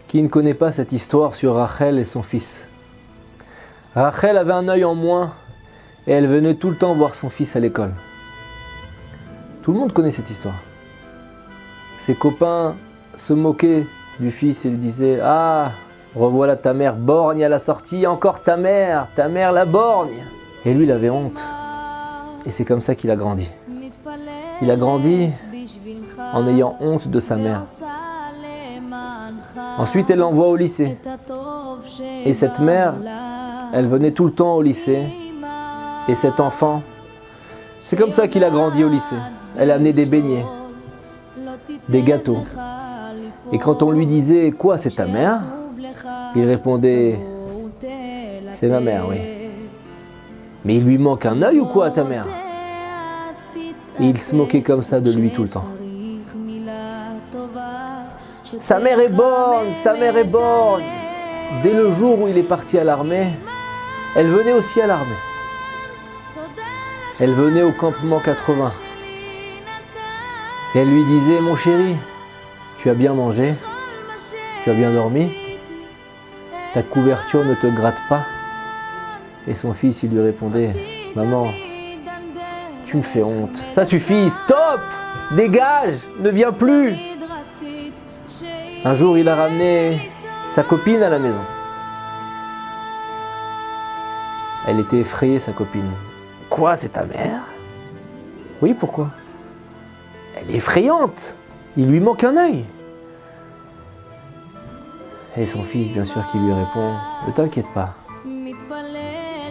Qui ne connaît pas cette histoire sur Rachel et son fils? Rachel avait un œil en moins et elle venait tout le temps voir son fils à l'école. Tout le monde connaît cette histoire. Ses copains se moquaient du fils et lui disaient « Ah, revoilà ta mère borgne à la sortie, encore ta mère la borgne !» Et lui, il avait honte. Et c'est comme ça qu'il a grandi. Il a grandi en ayant honte de sa mère. Ensuite, elle l'envoie au lycée. Et cette mère, elle venait tout le temps au lycée. Et cet enfant, c'est comme ça qu'il a grandi au lycée. Elle amenait des beignets, des gâteaux. Et quand on lui disait « Quoi, c'est ta mère ?» il répondait « C'est ma mère, oui. » Mais il lui manque un œil ou quoi à ta mère? Et il se moquait comme ça de lui tout le temps. Sa mère est borgne, sa mère est borgne. Dès le jour où il est parti à l'armée, elle venait aussi à l'armée. Elle venait au campement 80. Et elle lui disait, mon chéri, tu as bien mangé, tu as bien dormi, ta couverture ne te gratte pas. Et son fils, il lui répondait, maman, tu me fais honte. Ça suffit, stop, dégage, ne viens plus. Un jour, il a ramené sa copine à la maison. Elle était effrayée, sa copine. Quoi, c'est ta mère? Oui, pourquoi? Elle est effrayante. Il lui manque un œil. Et son fils, bien sûr, qui lui répond, ne t'inquiète pas.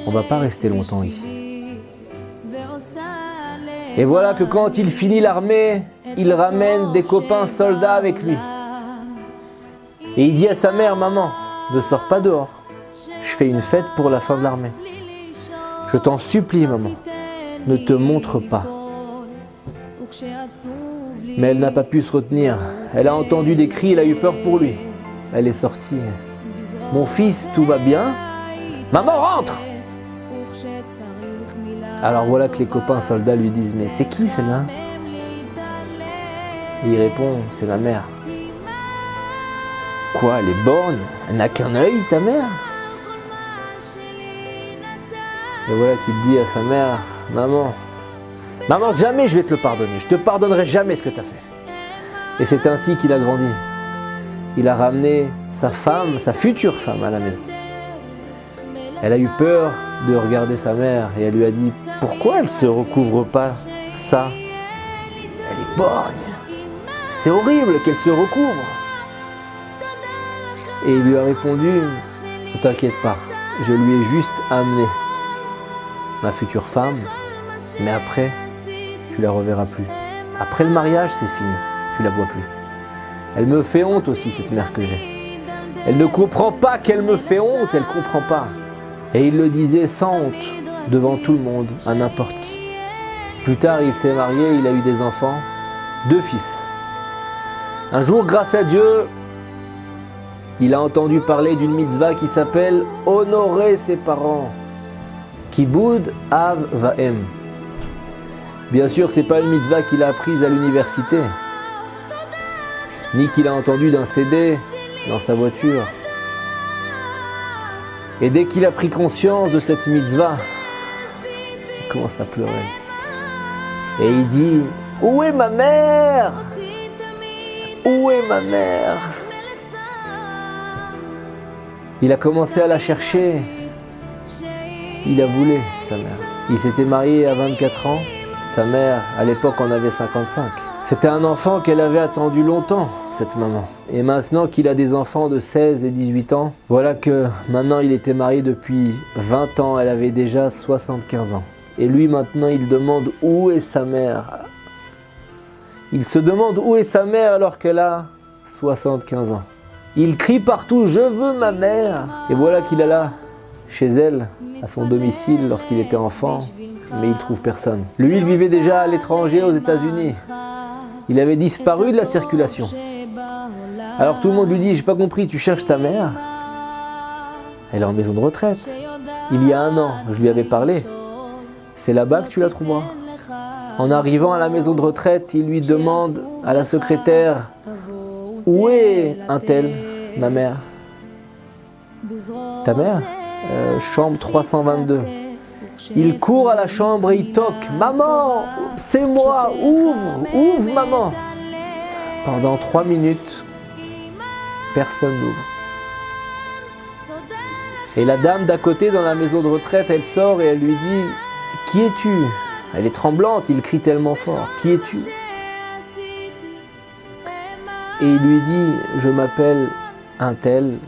On va pas rester longtemps ici. Et voilà que quand il finit l'armée, il ramène des copains soldats avec lui. Et il dit à sa mère, maman, ne sors pas dehors. Je fais une fête pour la fin de l'armée. Je t'en supplie, maman, ne te montre pas. Mais elle n'a pas pu se retenir. Elle a entendu des cris, elle a eu peur pour lui. Elle est sortie. Mon fils, tout va bien? Maman, rentre! Alors voilà que les copains soldats lui disent, mais c'est qui celle-là? Et il répond, c'est ma mère. Quoi, elle est borgne? Elle n'a qu'un œil, ta mère? Et voilà qu'il dit à sa mère, maman, jamais je vais te le pardonner, je te pardonnerai jamais ce que tu as fait. Et c'est ainsi qu'il a grandi. Il a ramené sa femme, sa future femme à la maison. Elle a eu peur de regarder sa mère et elle lui a dit, pourquoi elle ne se recouvre pas ça? Elle est borgne. C'est horrible qu'elle se recouvre. Et il lui a répondu, ne t'inquiète pas, je lui ai juste amené ma future femme, mais après, tu la reverras plus. Après le mariage, c'est fini, tu la vois plus. Elle me fait honte aussi, cette mère que j'ai. Elle ne comprend pas qu'elle me fait honte, elle ne comprend pas. Et il le disait sans honte, devant tout le monde, à n'importe qui. Plus tard, il s'est marié, il a eu des enfants, 2 fils. Un jour, grâce à Dieu, il a entendu parler d'une mitzvah qui s'appelle « Honorer ses parents ». Kibud Av Vaem. Bien sûr, ce n'est pas une mitzvah qu'il a apprise à l'université, ni qu'il a entendu d'un CD dans sa voiture. Et dès qu'il a pris conscience de cette mitzvah, il commence à pleurer. Et il dit, où est ma mère? Où est ma mère? Il a commencé à la chercher. Il a voulu sa mère. Il s'était marié à 24 ans. Sa mère, à l'époque, en avait 55. C'était un enfant qu'elle avait attendu longtemps, cette maman. Et maintenant qu'il a des enfants de 16 et 18 ans, voilà que maintenant il était marié depuis 20 ans. Elle avait déjà 75 ans. Et lui, maintenant, il demande où est sa mère. Il se demande où est sa mère alors qu'elle a 75 ans. Il crie partout, je veux ma mère. Et voilà qu'il est là, chez elle, à son domicile lorsqu'il était enfant, mais il ne trouve personne. Lui, il vivait déjà à l'étranger, aux États-Unis. Il avait disparu de la circulation. Alors tout le monde lui dit, j'ai pas compris, tu cherches ta mère? Elle est en maison de retraite. Il y a 1 an, je lui avais parlé. C'est là-bas que tu la trouveras. En arrivant à la maison de retraite, il lui demande à la secrétaire, où est un tel? Ma mère. Ta mère? Chambre 322. Il court à la chambre et il toque. Maman, c'est moi, ouvre, ouvre maman. Pendant 3 minutes, personne n'ouvre. Et la dame d'à côté dans la maison de retraite, elle sort et elle lui dit « Qui es-tu » Elle est tremblante, il crie tellement fort « Qui es-tu » Et il lui dit « Je m'appelle un tel ».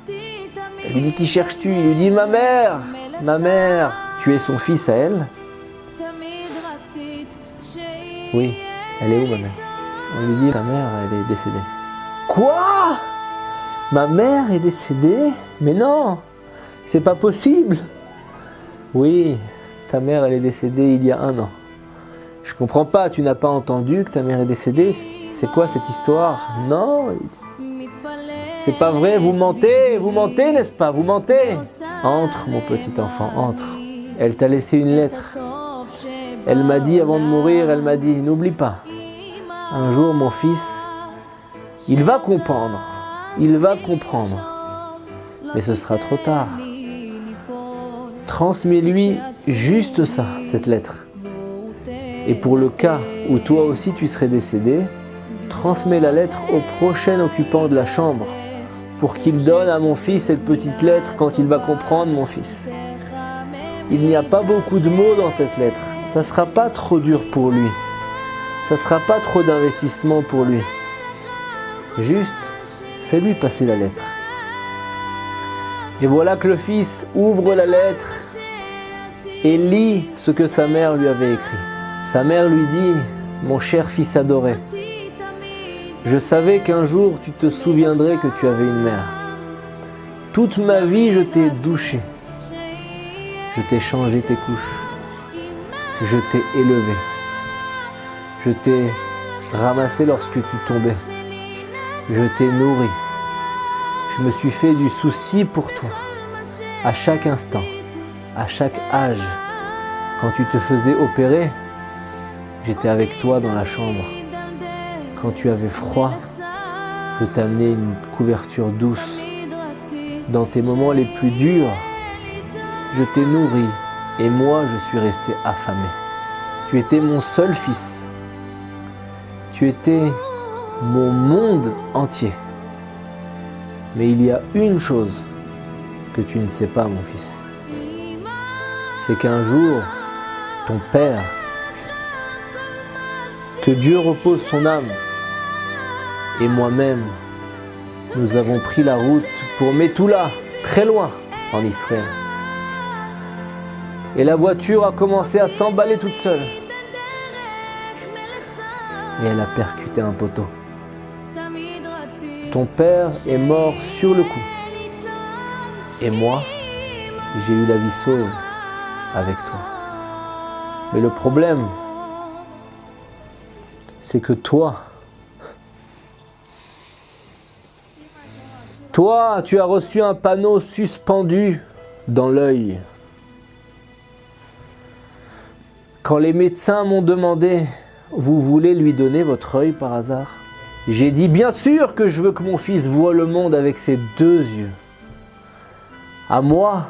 Elle lui dit « Qui cherches-tu » Il lui dit « Ma mère, ma mère ». Tu es son fils à elle? Oui. Elle est où ma mère? On lui dit ta mère, elle est décédée. Quoi? Ma mère est décédée? Mais non, c'est pas possible. Oui, ta mère elle est décédée il y a 1 an. Je comprends pas, tu n'as pas entendu que ta mère est décédée? C'est quoi cette histoire? Non, c'est pas vrai, vous mentez, n'est-ce pas? Vous mentez. Entre mon petit enfant, entre. Elle t'a laissé une lettre. Elle m'a dit avant de mourir, elle m'a dit, n'oublie pas, un jour mon fils, il va comprendre, mais ce sera trop tard. Transmets-lui juste ça, cette lettre. Et pour le cas où toi aussi tu serais décédé, transmets la lettre au prochain occupant de la chambre pour qu'il donne à mon fils cette petite lettre quand il va comprendre, mon fils. Il n'y a pas beaucoup de mots dans cette lettre. Ça ne sera pas trop dur pour lui. Ça ne sera pas trop d'investissement pour lui. Juste, fais-lui passer la lettre. Et voilà que le fils ouvre la lettre et lit ce que sa mère lui avait écrit. Sa mère lui dit « Mon cher fils adoré, je savais qu'un jour tu te souviendrais que tu avais une mère. Toute ma vie je t'ai douché. Je t'ai changé tes couches. Je t'ai élevé. Je t'ai ramassé lorsque tu tombais. Je t'ai nourri. Je me suis fait du souci pour toi. À chaque instant, à chaque âge. Quand tu te faisais opérer, j'étais avec toi dans la chambre. Quand tu avais froid, je t'amenais une couverture douce. Dans tes moments les plus durs, je t'ai nourri et moi je suis resté affamé. Tu étais mon seul fils. Tu étais mon monde entier. Mais il y a une chose que tu ne sais pas, mon fils. C'est qu'un jour, ton père, que Dieu repose son âme, et moi-même, nous avons pris la route pour Methoula, très loin, en Israël. Et la voiture a commencé à s'emballer toute seule. Et elle a percuté un poteau. Ton père est mort sur le coup. Et moi, j'ai eu la vie sauve avec toi. Mais le problème, c'est que toi, tu as reçu un panneau suspendu dans l'œil. Quand les médecins m'ont demandé « Vous voulez lui donner votre œil par hasard ?» J'ai dit « Bien sûr que je veux que mon fils voie le monde avec ses 2 yeux. À moi,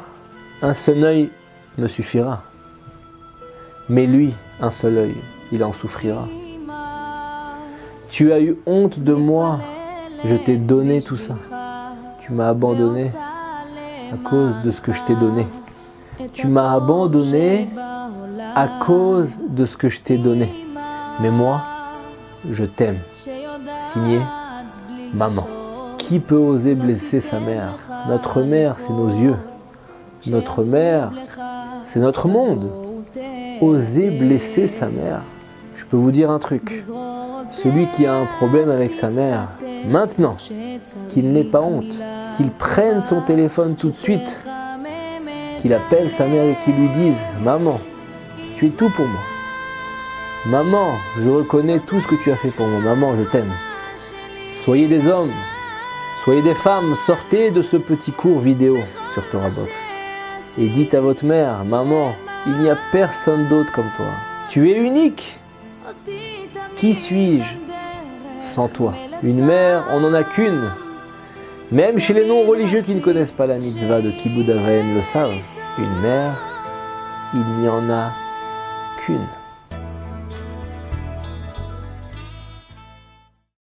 un seul œil me suffira. Mais lui, un seul œil, il en souffrira. Tu as eu honte de moi, je t'ai donné tout ça. Tu m'as abandonné à cause de ce que je t'ai donné. Tu m'as abandonné à cause de ce que je t'ai donné. Mais moi, je t'aime. » Signé, maman. Qui peut oser blesser sa mère? Notre mère, c'est nos yeux. Notre mère, c'est notre monde. Oser blesser sa mère. Je peux vous dire un truc. Celui qui a un problème avec sa mère, maintenant, qu'il n'ait pas honte, qu'il prenne son téléphone tout de suite, qu'il appelle sa mère et qu'il lui dise « Maman, tu es tout pour moi. Maman, je reconnais tout ce que tu as fait pour moi. Maman, je t'aime. » Soyez des hommes, soyez des femmes, sortez de ce petit cours vidéo sur TorahBox. Et dites à votre mère, maman, il n'y a personne d'autre comme toi. Tu es unique. Qui suis-je sans toi? Une mère, on n'en a qu'une. Même chez les non-religieux qui ne connaissent pas la mitzvah de Kibud Av Va'em le savent, une mère, il n'y en a qu'une.